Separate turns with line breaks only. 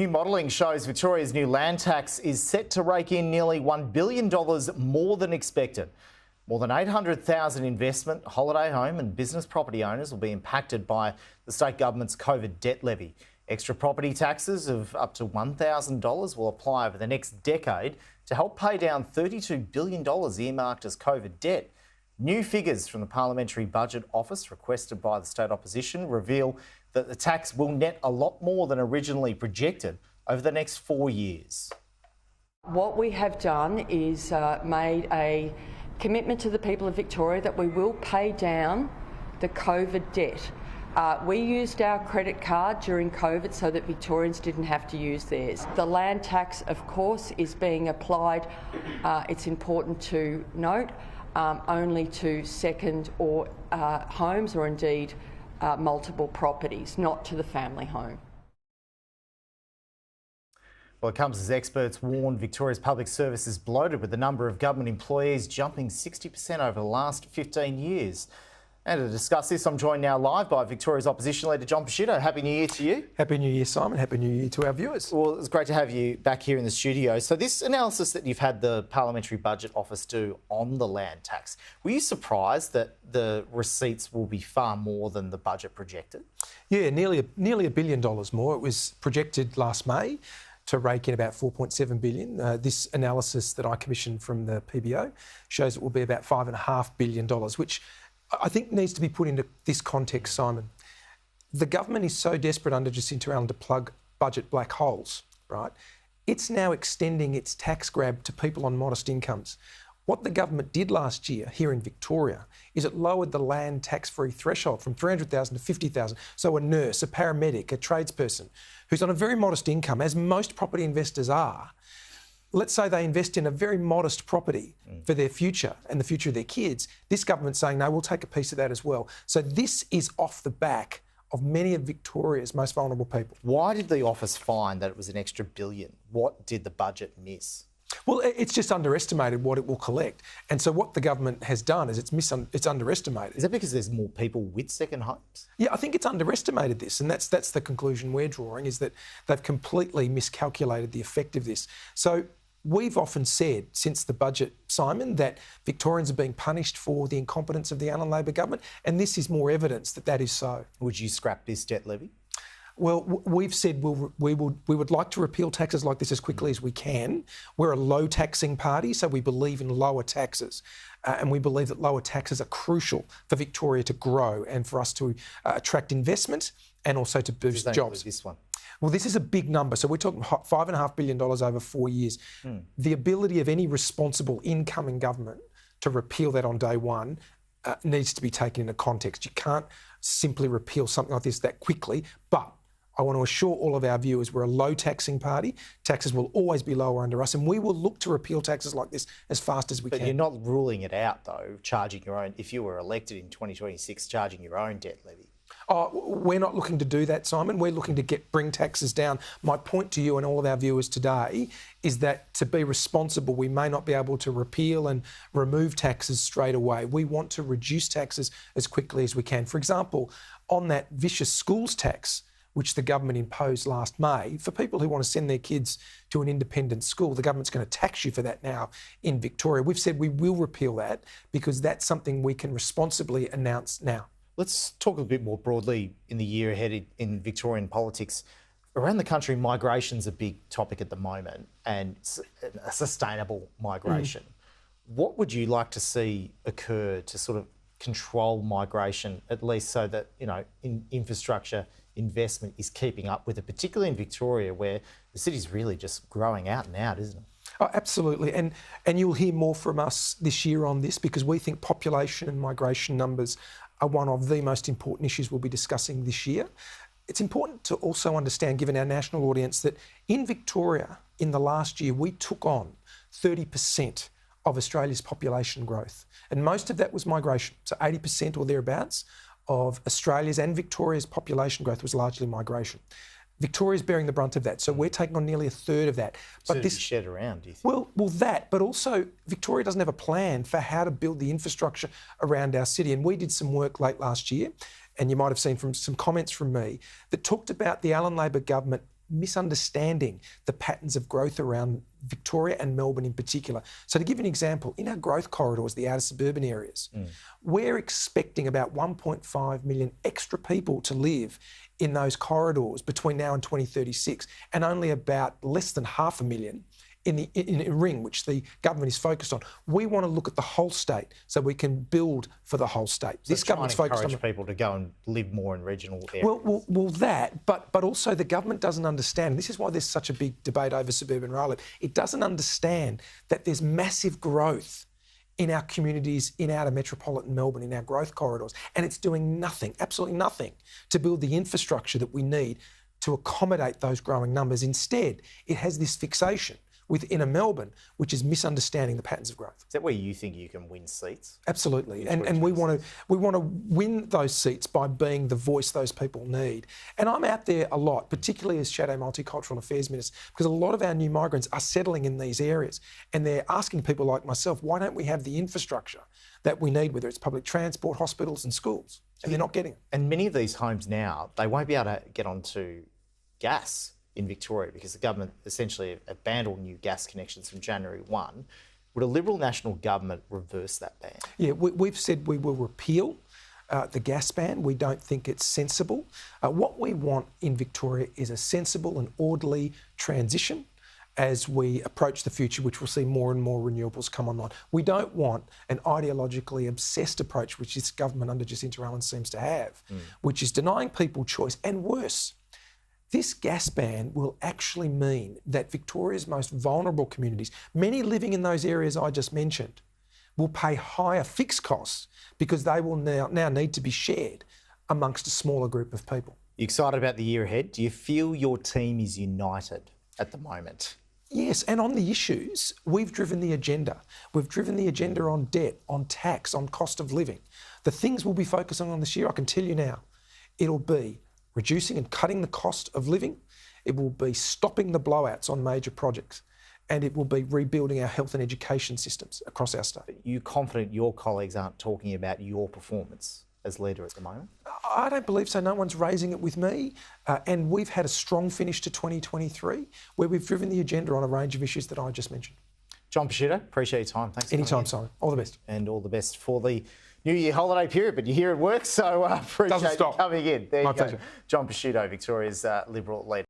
New modelling shows Victoria's new land tax is set to rake in nearly $1 billion more than expected. More than 800,000 investment, holiday home and business property owners will be impacted by the state government's COVID debt levy. Extra property taxes of up to $1,000 will apply over the next decade to help pay down $32 billion earmarked as COVID debt. New figures from the Parliamentary Budget Office requested by the state opposition reveal that the tax will net a lot more than originally projected over the next 4 years.
What we have done is made a commitment to the people of Victoria that we will pay down the COVID debt. We used our credit card during COVID so that Victorians didn't have to use theirs. The land tax, of course, is being applied, it's important to note, only to second or homes or indeed multiple properties, not to the family home.
Well, it comes as experts warn Victoria's public service is bloated, with the number of government employees jumping 60% over the last 15 years. And to discuss this, I'm joined now live by Victoria's Opposition Leader John Pesutto. Happy New Year to you.
Happy New Year, Simon. Happy New Year to our viewers.
Well, it's great to have you back here in the studio. So this analysis that you've had the Parliamentary Budget Office do on the land tax, were you surprised that the receipts will be far more than the budget projected?
Yeah, nearly $1 billion more. It was projected last May to rake in about $4.7 billion. This analysis that I commissioned from the PBO shows it will be about $5.5 billion, which I think needs to be put into this context, Simon. The government is so desperate under Jacinta Allan to plug budget black holes, right? It's now extending its tax grab to people on modest incomes. What the government did last year here in Victoria is it lowered the land tax-free threshold from $300,000 to $50,000. So a nurse, a paramedic, a tradesperson who's on a very modest income, as most property investors are, let's say they invest in a very modest property for their future and the future of their kids. This government's saying, no, we'll take a piece of that as well. So this is off the back of many of Victoria's most vulnerable people.
Why did the office find that it was an extra billion? What did the budget miss?
Well, it's just underestimated what it will collect. And so what the government has done is it's underestimated.
Is that because there's more people with second homes?
Yeah, I think it's underestimated this, and that's the conclusion we're drawing, is that they've completely miscalculated the effect of this. So we've often said since the budget, Simon, that Victorians are being punished for the incompetence of the Allan Labor government, and this is more evidence that that is so.
Would you scrap this debt levy?
Well, we've said we would like to repeal taxes like this as quickly as we can. We're a low taxing party, so we believe in lower taxes. And we believe that lower taxes are crucial for Victoria to grow and for us to attract investment and also to boost jobs.
This one.
Well, this is a big number. So we're talking $5.5 billion over 4 years. The ability of any responsible incoming government to repeal that on day one needs to be taken into context. You can't simply repeal something like this that quickly. But I want to assure all of our viewers we're a low taxing party. Taxes will always be lower under us, and we will look to repeal taxes like this as fast as we can.
But you're not ruling it out, though, charging your own, if you were elected in 2026, charging your own debt levy.
Oh, we're not looking to do that, Simon. We're looking to bring taxes down. My point to you and all of our viewers today is that to be responsible, we may not be able to repeal and remove taxes straight away. We want to reduce taxes as quickly as we can. For example, on that vicious schools tax, which the government imposed last May, for people who want to send their kids to an independent school, the government's going to tax you for that now in Victoria. We've said we will repeal that because that's something we can responsibly announce now.
Let's talk a bit more broadly in the year ahead in Victorian politics. Around the country, migration's a big topic at the moment, and a sustainable migration. What would you like to see occur to sort of control migration, at least so that, you know, infrastructure investment is keeping up with it, particularly in Victoria, where the city's really just growing out and out, isn't it?
Oh, absolutely. And you'll hear more from us this year on this, because we think population and migration numbers are one of the most important issues we'll be discussing this year. It's important to also understand, given our national audience, that in Victoria, in the last year, we took on 30% of Australia's population growth. And most of that was migration. So 80% or thereabouts of Australia's and Victoria's population growth was largely migration. Victoria's bearing the brunt of that, so we're taking on nearly a third of that.
But this shed around, do you think?
Well, that, but also Victoria doesn't have a plan for how to build the infrastructure around our city. And we did some work late last year, and you might have seen from some comments from me that talked about the Allan Labor government misunderstanding the patterns of growth around Victoria and Melbourne in particular. So to give you an example, in our growth corridors, the outer suburban areas, we're expecting about 1.5 million extra people to live in those corridors between now and 2036, and only about less than 500,000 in a ring, which the government is focused on. We want to look at the whole state so we can build for the whole state.
So
this government's focused on
people to go and live more in regional areas.
Well, that, but also the government doesn't understand. This is why there's such a big debate over suburban rail. It doesn't understand that there's massive growth in our communities in outer metropolitan Melbourne, in our growth corridors, and it's doing nothing, absolutely nothing, to build the infrastructure that we need to accommodate those growing numbers. Instead, it has this fixation within a Melbourne, which is misunderstanding the patterns of growth.
Is that where you think you can win seats?
Absolutely, and we want to win those seats by being the voice those people need. And I'm out there a lot, particularly as Shadow Multicultural Affairs Minister, because a lot of our new migrants are settling in these areas, and they're asking people like myself, why don't we have the infrastructure that we need, whether it's public transport, hospitals and schools, and they're not getting it.
And many of these homes now, they won't be able to get onto gas in Victoria because the government essentially have banned all new gas connections from January 1. Would a Liberal national government reverse that ban?
Yeah, we've said we will repeal the gas ban. We don't think it's sensible. What we want in Victoria is a sensible and orderly transition as we approach the future, which will see more and more renewables come online. We don't want an ideologically obsessed approach, which this government under Jacinta Allan seems to have, which is denying people choice, and worse. This gas ban will actually mean that Victoria's most vulnerable communities, many living in those areas I just mentioned, will pay higher fixed costs because they will now need to be shared amongst a smaller group of people.
You excited about the year ahead? Do you feel your team is united at the moment?
Yes, and on the issues, we've driven the agenda. We've driven the agenda on debt, on tax, on cost of living. The things we'll be focusing on this year, I can tell you now, it'll be reducing and cutting the cost of living. It will be stopping the blowouts on major projects, and it will be rebuilding our health and education systems across our state.
Are you confident your colleagues aren't talking about your performance as leader at the moment?
I don't believe so. No one's raising it with me. And we've had a strong finish to 2023 where we've driven the agenda on a range of issues that I just mentioned.
John Pesutto, appreciate your time. Thanks.
Anytime, Simon. All the best.
And all the best for the New Year holiday period, but you're here at work, so appreciate you coming in. There you go. John Pesutto, Victoria's Liberal leader.